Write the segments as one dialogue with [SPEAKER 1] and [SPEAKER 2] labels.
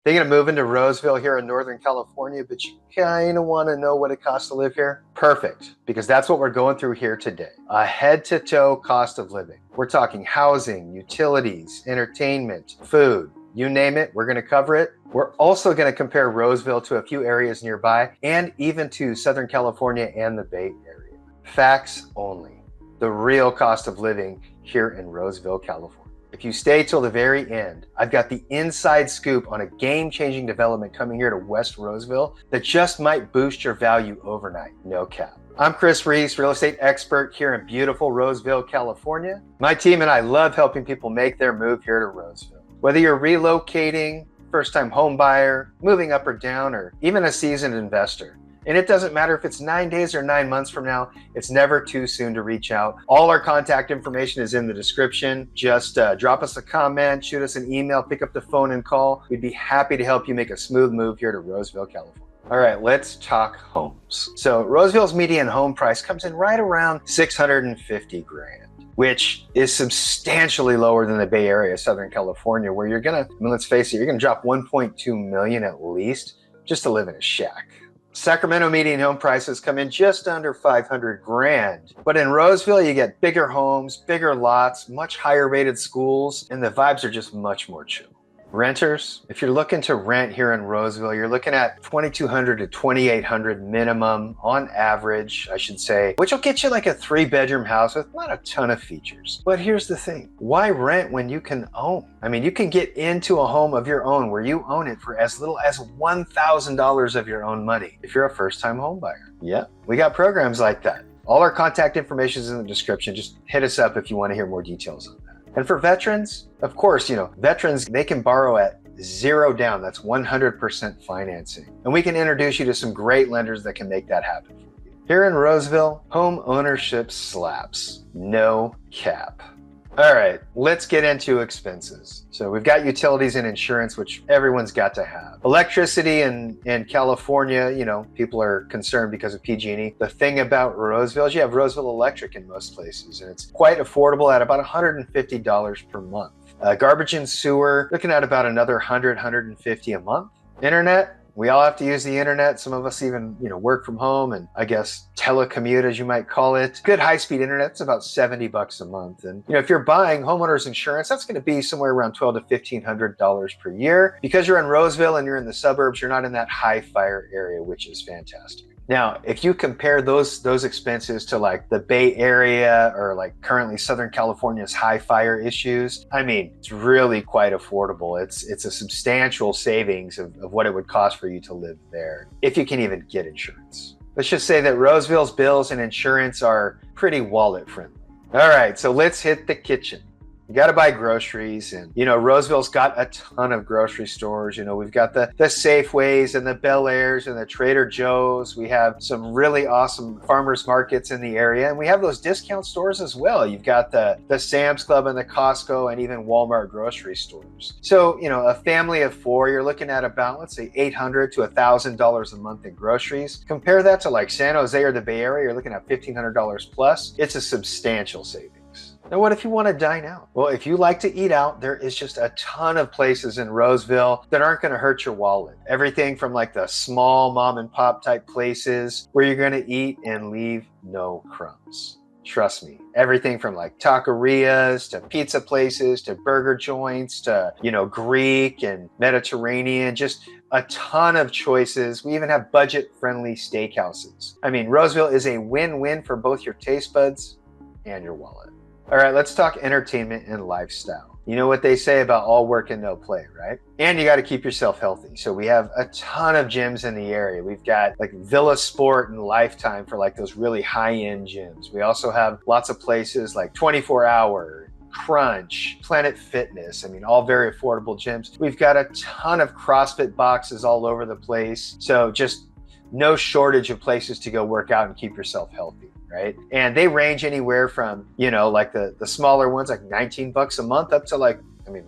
[SPEAKER 1] Thinking of moving to Roseville here in Northern California, but you kind of want to know what it costs to live here? Perfect, because that's what we're going through here today. A head-to-toe cost of living. We're talking housing, utilities, entertainment, food, you name it, we're going to cover it. We're also going to compare Roseville to a few areas nearby and even to Southern California and the Bay Area. Facts only. The real cost of living here in Roseville, California. If you stay till the very end, I've got the inside scoop on a game-changing development coming here to West Roseville that just might boost your value overnight. No cap. I'm Chris Reese, real estate expert here in beautiful Roseville, California. My team and I love helping people make their move here to Roseville. Whether you're relocating, first-time home buyer, moving up or down, or even a seasoned investor. And it doesn't matter if it's 9 days or 9 months from now, it's never too soon to reach out. All our contact information is in the description. Just drop us a comment, shoot us an email, pick up the phone and call. We'd be happy to help you make a smooth move here to Roseville, California. All right, let's talk homes. So Roseville's median home price comes in right around 650 grand. Which is substantially lower than the Bay Area, Southern California, where you're gonna, let's face it, you're gonna drop 1.2 million at least just to live in a shack. Sacramento median home prices come in just under 500 grand. But in Roseville, you get bigger homes, bigger lots, much higher rated schools, and the vibes are just much more chill. Renters, if you're looking to rent here in Roseville, you're looking at $2,200 to $2,800 minimum on average, I should say, which will get you like a 3-bedroom house with not a ton of features. But here's the thing, why rent when you can own? I mean, you can get into a home of your own where you own it for as little as $1,000 of your own money if you're a first-time home buyer. Yeah, we got programs like that. All our contact information is in the description. Just hit us up if you want to hear more details on that. And for veterans, of course, veterans, they can borrow at 0 down. That's 100% financing. And we can introduce you to some great lenders that can make that happen for you. Here in Roseville, home ownership slaps. No cap. All right, let's get into expenses. So we've got utilities and insurance, which everyone's got to have. Electricity in California, people are concerned because of PG&E. The thing about Roseville is you have Roseville Electric in most places, and it's quite affordable at about $150 per month. Garbage and sewer, looking at about another $100, $150 a month. Internet, we all have to use the internet. Some of us even, work from home and I guess telecommute, as you might call it. Good high-speed internet, it's about $70 a month. And if you're buying homeowners insurance, that's going to be somewhere around $1,200 to $1,500 per year. Because you're in Roseville and you're in the suburbs, you're not in that high fire area, which is fantastic. Now, if you compare those expenses to like the Bay Area or like currently Southern California's high fire issues, I mean, it's really quite affordable. It's a substantial savings of what it would cost for you to live there, if you can even get insurance. Let's just say that Roseville's bills and insurance are pretty wallet friendly. All right, so let's hit the kitchen. You got to buy groceries, and Roseville's got a ton of grocery stores. We've got the Safeways and the Bel Airs and the Trader Joe's. We have some really awesome farmers markets in the area, and we have those discount stores as well. You've got the Sam's Club and the Costco and even Walmart grocery stores. So a family of 4, you're looking at about, let's say, $800 to $1,000 a month in groceries. Compare that to like San Jose or the Bay Area, you're looking at $1,500 plus. It's a substantial savings. Now, what if you want to dine out? Well, if you like to eat out, there is just a ton of places in Roseville that aren't going to hurt your wallet. Everything from like the small mom and pop type places where you're going to eat and leave no crumbs. Trust me, everything from like taquerias to pizza places to burger joints to, Greek and Mediterranean, just a ton of choices. We even have budget-friendly steakhouses. I mean, Roseville is a win-win for both your taste buds and your wallet. All right, let's talk entertainment and lifestyle. You know what they say about all work and no play, right? And you got to keep yourself healthy. So we have a ton of gyms in the area. We've got like Villa Sport and Lifetime for like those really high-end gyms. We also have lots of places like 24 Hour, Crunch, Planet Fitness. I mean, all very affordable gyms. We've got a ton of CrossFit boxes all over the place. So just no shortage of places to go work out and keep yourself healthy. Right? And they range anywhere from, like the smaller ones, like $19 a month up to like $100,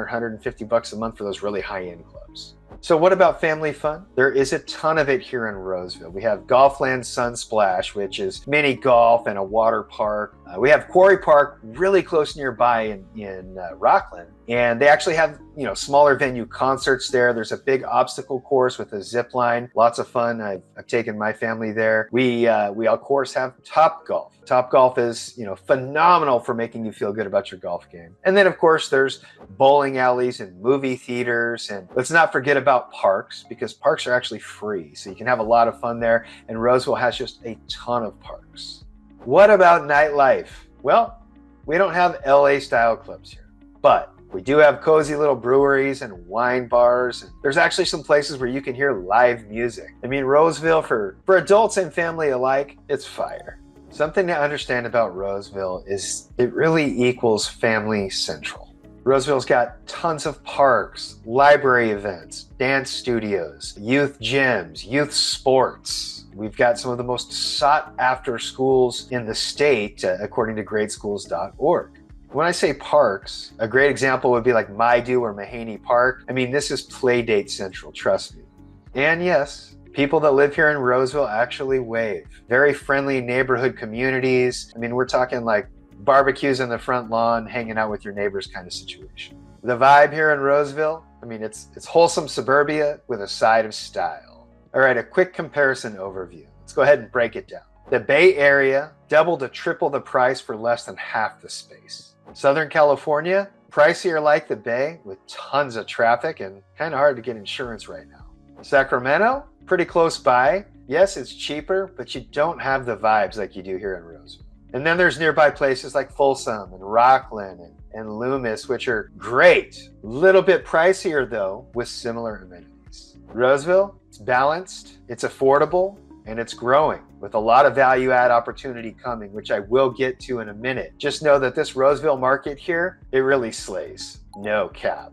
[SPEAKER 1] $150 a month for those really high-end clubs. So what about family fun? There is a ton of it here in Roseville. We have Golfland Sunsplash, which is mini golf and a water park. We have Quarry Park really close nearby in Rockland, and they actually have smaller venue concerts there. There's a big obstacle course with a zip line, lots of fun. I've taken my family there. We of course have Top Golf. Top Golf is phenomenal for making you feel good about your golf game. And then of course there's bowling alleys and movie theaters, and let's not forget about parks, because parks are actually free, so you can have a lot of fun there. And Roseville has just a ton of parks. What about nightlife? Well, we don't have LA style clubs here, but we do have cozy little breweries and wine bars. And there's actually some places where you can hear live music. I mean, Roseville, for adults and family alike, it's fire. Something to understand about Roseville is it really equals family central. Roseville's got tons of parks, library events, dance studios, youth gyms, youth sports. We've got some of the most sought after schools in the state, according to gradeschools.org. When I say parks, a great example would be like Maidu or Mahaney Park. I mean, this is playdate central, trust me. And yes, people that live here in Roseville actually wave. Very friendly neighborhood communities. I mean, we're talking like barbecues in the front lawn, hanging out with your neighbors kind of situation. The vibe here in Roseville, I mean, it's wholesome suburbia with a side of style. All right, a quick comparison overview. Let's go ahead and break it down. The Bay Area, double to triple the price for less than half the space. Southern California, pricier like the Bay with tons of traffic and kind of hard to get insurance right now. Sacramento, pretty close by. Yes, it's cheaper, but you don't have the vibes like you do here in Roseville. And then there's nearby places like Folsom and Rockland and Loomis, which are great. A little bit pricier though, with similar amenities. Roseville, it's balanced, it's affordable, and it's growing with a lot of value add opportunity coming, which I will get to in a minute. Just know that this Roseville market here, it really slays. No cap.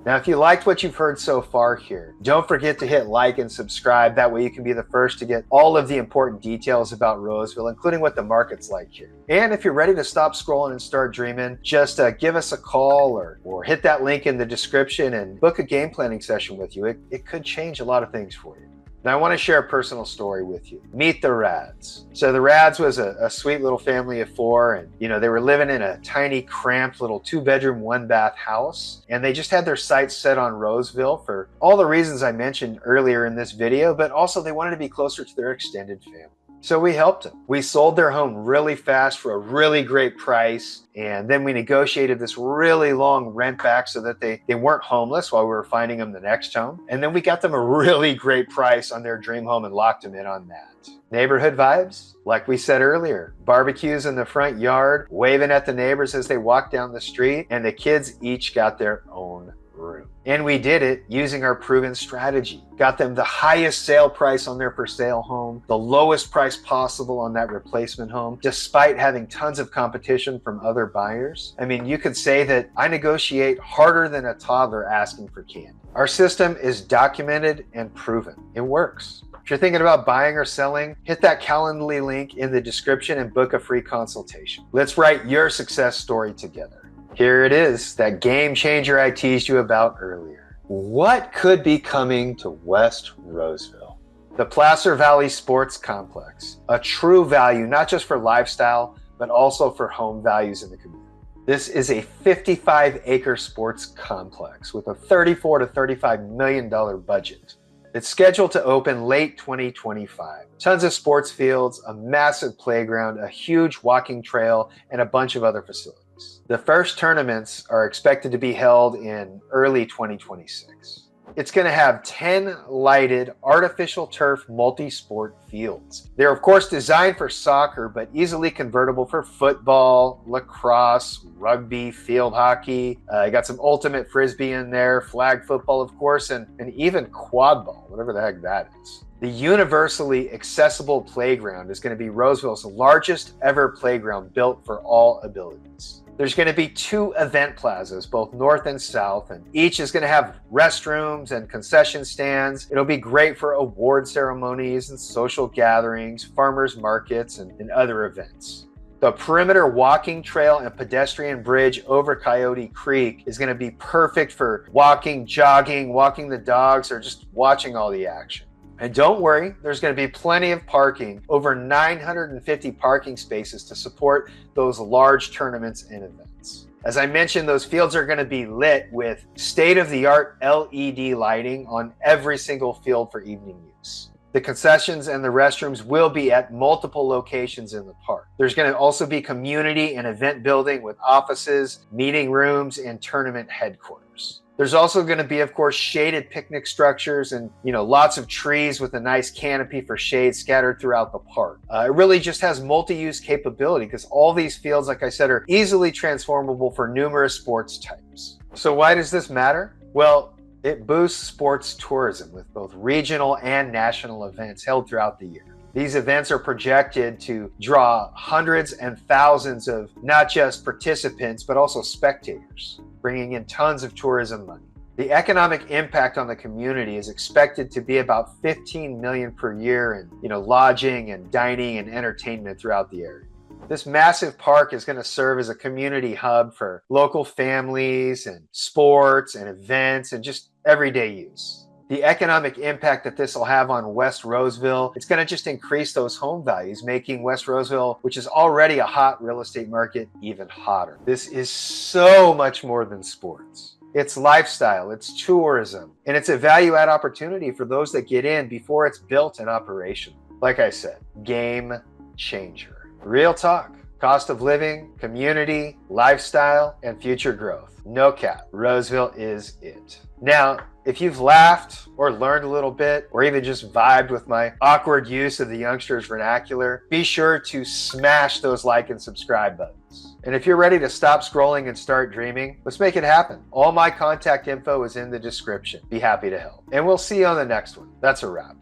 [SPEAKER 1] Now, if you liked what you've heard so far here, don't forget to hit like and subscribe. That way you can be the first to get all of the important details about Roseville, including what the market's like here. And if you're ready to stop scrolling and start dreaming, just give us a call or hit that link in the description and book a game planning session with you. It could change a lot of things for you. Now, I want to share a personal story with you. Meet the Rads. So the Rads was a sweet little family of four, and they were living in a tiny, cramped little 2-bedroom, 1-bath house, and they just had their sights set on Roseville for all the reasons I mentioned earlier in this video, but also they wanted to be closer to their extended family. So we helped them. We sold their home really fast for a really great price. And then we negotiated this really long rent back so that they weren't homeless while we were finding them the next home. And then we got them a really great price on their dream home and locked them in on that. Neighborhood vibes, like we said earlier, barbecues in the front yard, waving at the neighbors as they walk down the street, and the kids each got their own room. And we did it using our proven strategy. Got them the highest sale price on their for sale home, the lowest price possible on that replacement home, despite having tons of competition from other buyers. I mean, you could say that I negotiate harder than a toddler asking for candy. Our system is documented and proven. It works. If you're thinking about buying or selling, hit that Calendly link in the description and book a free consultation. Let's write your success story together. Here it is, that game changer I teased you about earlier. What could be coming to West Roseville? The Placer Valley Sports Complex, a true value not just for lifestyle, but also for home values in the community. This is a 55-acre sports complex with a $34 to $35 million budget. It's scheduled to open late 2025. Tons of sports fields, a massive playground, a huge walking trail, and a bunch of other facilities. The first tournaments are expected to be held in early 2026. It's going to have 10 lighted artificial turf multi-sport fields. They're of course designed for soccer, but easily convertible for football, lacrosse, rugby, field hockey. You got some ultimate frisbee in there, flag football of course, and even quad ball, whatever the heck that is. The universally accessible playground is going to be Roseville's largest ever playground built for all abilities. There's going to be 2 event plazas, both north and south, and each is going to have restrooms and concession stands. It'll be great for award ceremonies and social gatherings, farmers markets, and other events. The perimeter walking trail and pedestrian bridge over Coyote Creek is going to be perfect for walking, jogging, walking the dogs, or just watching all the action. And don't worry, there's going to be plenty of parking, over 950 parking spaces to support those large tournaments and events. As I mentioned, those fields are going to be lit with state-of-the-art LED lighting on every single field for evening use. The concessions and the restrooms will be at multiple locations in the park. There's going to also be community and event building with offices, meeting rooms, and tournament headquarters. There's also going to be, of course, shaded picnic structures and, lots of trees with a nice canopy for shade scattered throughout the park. It really just has multi-use capability because all these fields, like I said, are easily transformable for numerous sports types. So why does this matter? Well, it boosts sports tourism with both regional and national events held throughout the year. These events are projected to draw hundreds and thousands of not just participants, but also spectators, bringing in tons of tourism money. The economic impact on the community is expected to be about $15 million per year in, lodging and dining and entertainment throughout the area. This massive park is going to serve as a community hub for local families and sports and events and just everyday use. The economic impact that this will have on West Roseville, it's going to just increase those home values, making West Roseville, which is already a hot real estate market, even hotter. This is so much more than sports. It's lifestyle, it's tourism, and it's a value-add opportunity for those that get in before it's built and operational. Like I said, game changer. Real talk. Cost of living, community, lifestyle, and future growth. No cap. Roseville is it. Now, if you've laughed or learned a little bit, or even just vibed with my awkward use of the youngsters' vernacular, be sure to smash those like and subscribe buttons. And if you're ready to stop scrolling and start dreaming, let's make it happen. All my contact info is in the description. Be happy to help. And we'll see you on the next one. That's a wrap.